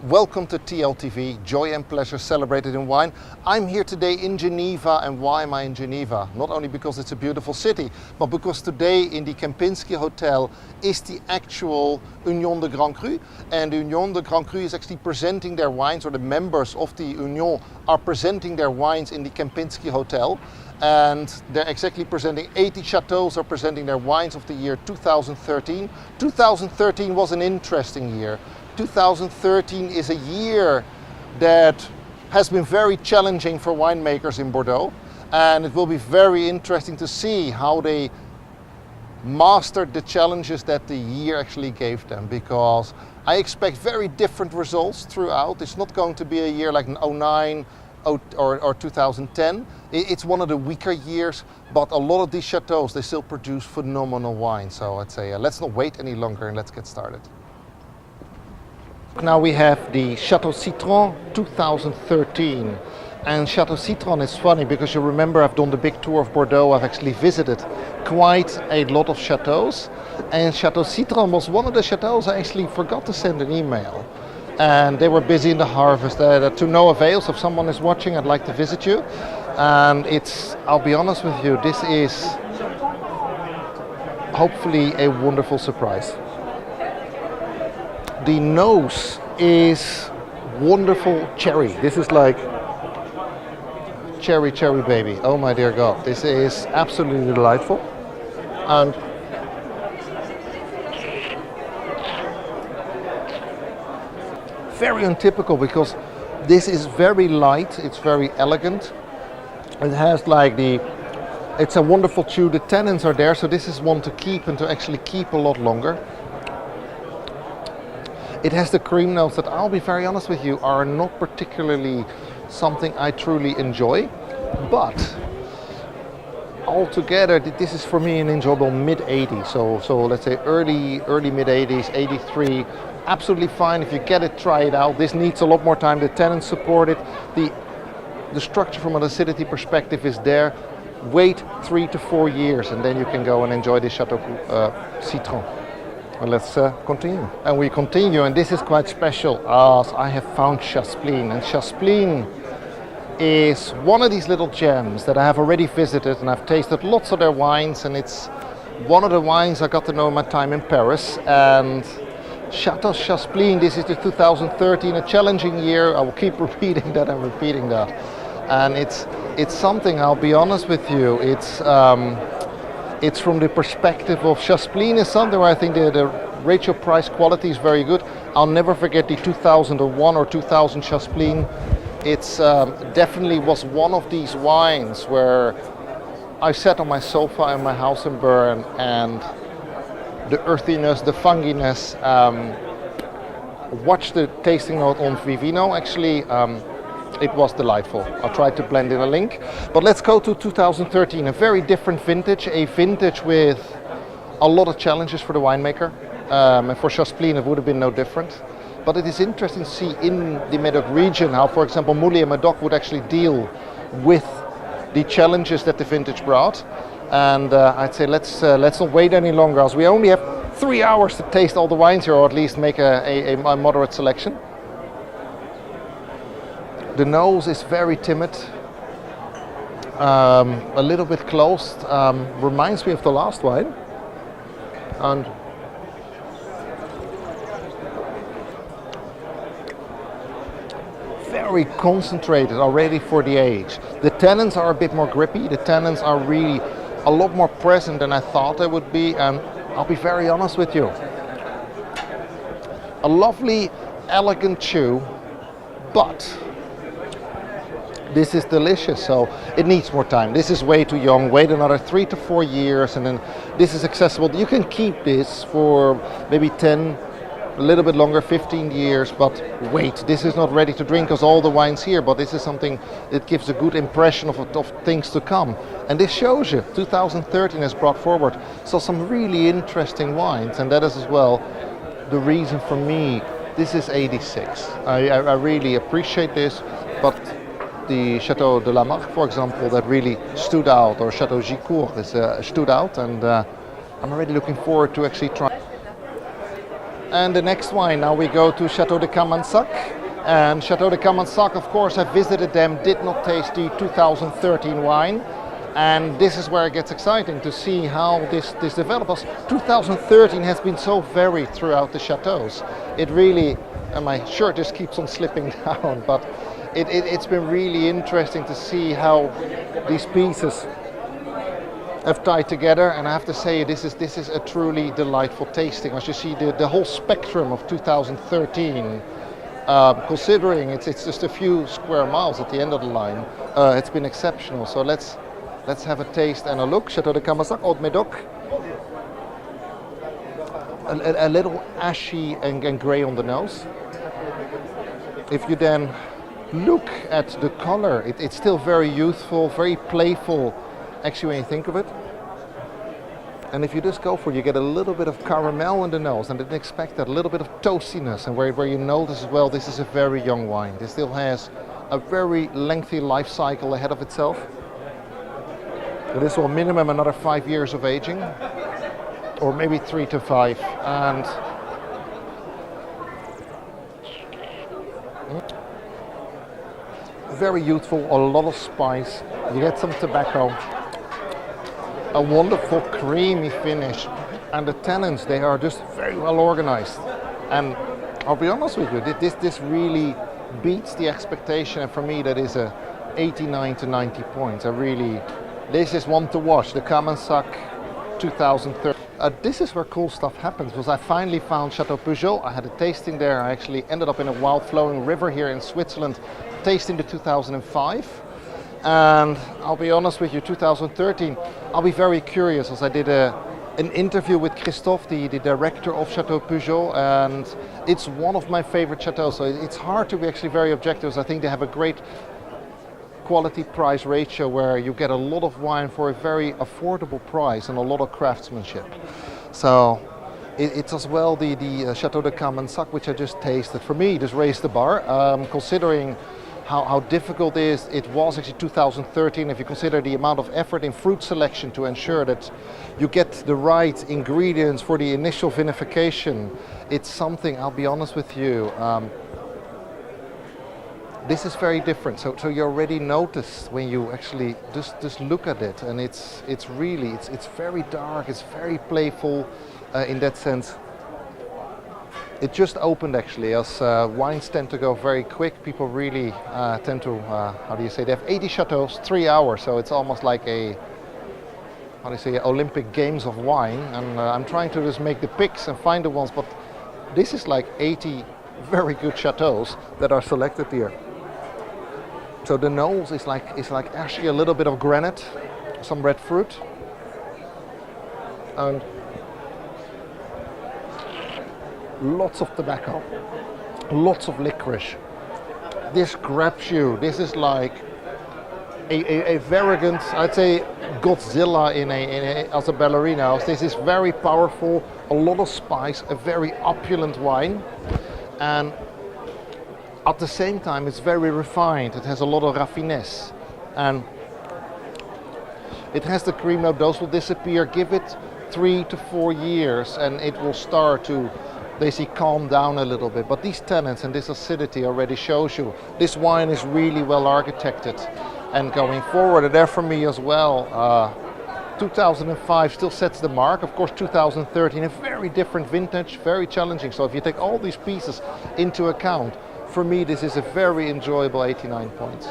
Welcome to TLTV, Joy and Pleasure Celebrated in Wine. I'm here today in Geneva, and why am I in Geneva? Not only because it's a beautiful city, but because today in the Kempinski Hotel is the actual Union de Grand Cru. And the Union de Grand Cru is actually presenting their wines, or the members of the Union are presenting their wines in the Kempinski Hotel. And they're exactly presenting 80 chateaus are presenting their wines of the year 2013. 2013 was an interesting year. 2013 is a year that has been very challenging for winemakers in Bordeaux, and it will be very interesting to see how they mastered the challenges that the year actually gave them, because I expect very different results throughout. It's not going to be a year like 2009 or 2010. It's one of the weaker years, but a lot of these chateaus, they still produce phenomenal wine. So I'd say let's not wait any longer and let's get started. Now we have the Château Citran 2013, and Château Citran is funny because you remember I've done the big tour of Bordeaux. I've actually visited quite a lot of chateaus, and Château Citran was one of the chateaus I actually forgot to send an email, and they were busy in the harvest. To no avail, so if someone is watching, I'd like to visit you. And I'll be honest with you, this is hopefully a wonderful surprise. The nose is wonderful cherry. This is like cherry baby. Oh my dear God, this is absolutely delightful. And very untypical because this is very light, it's very elegant. It has like it's a wonderful chew. The tannins are there, so this is one to keep and to actually keep a lot longer. It has the cream notes that, I'll be very honest with you, are not particularly something I truly enjoy, but altogether this is for me an enjoyable mid-80s, so let's say early mid-80s, 83, absolutely fine. If you get it, try it out. This needs a lot more time. The tannins support it. The structure from an acidity perspective is there. Wait 3 to 4 years and then you can go and enjoy the Château Citran. Well, let's continue. And we continue, and this is quite special as I have found Chasse-Spleen. And Chasse-Spleen is one of these little gems that I have already visited, and I've tasted lots of their wines, and it's one of the wines I got to know in my time in Paris. And Château Chasse-Spleen, this is the 2013, a challenging year. I will keep repeating that and repeating that. And it's something, I'll be honest with you, it's from the perspective of Chasse-Spleen is something where I think the ratio price quality is very good. I'll never forget the 2001 or 2000 Chasse-Spleen. It's definitely was one of these wines where I sat on my sofa in my house in Bern, and the earthiness, the funginess, watched the tasting note on Vivino actually. It was delightful. I'll try to blend in a link. But let's go to 2013, a very different vintage, a vintage with a lot of challenges for the winemaker. And for Chasse-Spleen it would have been no different. But it is interesting to see in the Médoc region how, for example, Moulay and Médoc would actually deal with the challenges that the vintage brought. And I'd say let's not wait any longer, as we only have 3 hours to taste all the wines here, or at least make a moderate selection. The nose is very timid, a little bit closed, reminds me of the last wine, and very concentrated already for the age. The tannins are a bit more grippy, the tannins are really a lot more present than I thought they would be, and I'll be very honest with you. A lovely, elegant chew, but this is delicious, so it needs more time. This is way too young. Wait another 3 to 4 years, and then this is accessible. You can keep this for maybe 10, a little bit longer, 15 years, but wait, this is not ready to drink as all the wines here, but this is something that gives a good impression of things to come. And this shows you, 2013 has brought forward some really interesting wines, and that is as well the reason for me, this is 86. I really appreciate this, but the Château de la Marque, for example, that really stood out, or Château Gicourt stood out, and I'm already looking forward to actually trying. And the next wine, now we go to Château de Camensac. And Château de Camensac, of course, I visited them, did not taste the 2013 wine. And this is where it gets exciting to see how this develops. 2013 has been so varied throughout the chateaus. It really, and my shirt just keeps on slipping down, but it's been really interesting to see how these pieces have tied together. And I have to say, this is a truly delightful tasting. As you see, the whole spectrum of 2013. Considering it's just a few square miles at the end of the line, it's been exceptional. So let's have a taste and a look. Château de Camensac, Haut Médoc. A little ashy and grey on the nose. If you then look at the color, it's still very youthful, very playful, actually, when you think of it. And if you just go for it, you get a little bit of caramel in the nose, and I didn't expect that, a little bit of toastiness, and where you notice as well, this is a very young wine. This still has a very lengthy life cycle ahead of itself. This will minimum another 5 years of aging, or maybe 3 to 5. And very youthful, a lot of spice. You get some tobacco. A wonderful creamy finish, and the tannins, they are just very well organized. And I'll be honest with you, this really beats the expectation, and for me that is a 89 to 90 points. This is one to watch, the Camensac 2013. This is where cool stuff happens, because I finally found Château Poujeaux. I had a tasting there. I actually ended up in a wild flowing river here in Switzerland, tasting the 2005. And I'll be honest with you, 2013, I'll be very curious, as I did an interview with Christophe, the director of Château Poujeaux, and it's one of my favorite chateaux. So it's hard to be actually very objective, as I think they have a great quality price ratio where you get a lot of wine for a very affordable price and a lot of craftsmanship. So it's as well the Château de Camensac, which I just tasted. For me, just raised the bar, considering how difficult it was actually 2013, if you consider the amount of effort in fruit selection to ensure that you get the right ingredients for the initial vinification. It's something, I'll be honest with you, this is very different. So you already notice when you actually just look at it, and it's very dark, it's very playful in that sense. It just opened actually, as wines tend to go very quick. People really tend to, they have 80 chateaus, 3 hours, so it's almost like Olympic Games of wine. And I'm trying to just make the picks and find the ones, but this is like 80 very good chateaus that are selected here. So the nose is like actually a little bit of granite, some red fruit, and lots of tobacco, lots of licorice. This grabs you. This is like a Varigant, I'd say Godzilla as a ballerina. This is very powerful, a lot of spice, a very opulent wine, and at the same time it's very refined. It has a lot of raffinesse, and it has the cream note. Those will disappear. Give it 3 to 4 years and it will start to basically calm down a little bit. But these tannins and this acidity already shows you this wine is really well architected. And going forward, and there for me as well, 2005 still sets the mark. Of course, 2013, a very different vintage, very challenging. So if you take all these pieces into account, for me this is a very enjoyable 89 points.